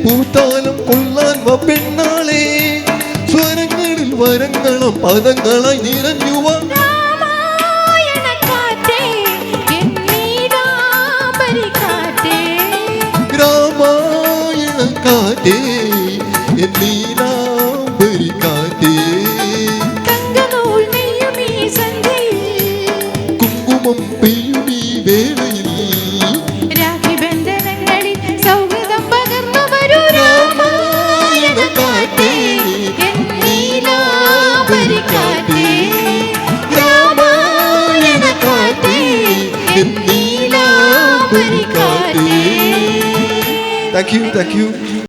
പൂത്താലും കൊള്ളാൻ പെണ്ണാളെ സ്വരങ്ങളിൽ വരങ്ങളും പദങ്ങളായി നിറഞ്ഞുവ രാമായണ കാറ്റേ നീലാംബരി കാറ്റേ കുങ്കുമം പെയ്യും ഈ വേളയിൽ രാഖിബന്ധനങ്ങളിൽ സൗഹൃദം പകർന്നു വരൂ രാമായണ കാറ്റേ നീലാംബരി കാറ്റേ രാമായണ കാറ്റേ നീലാംബരി കാറ്റേ. Thank you.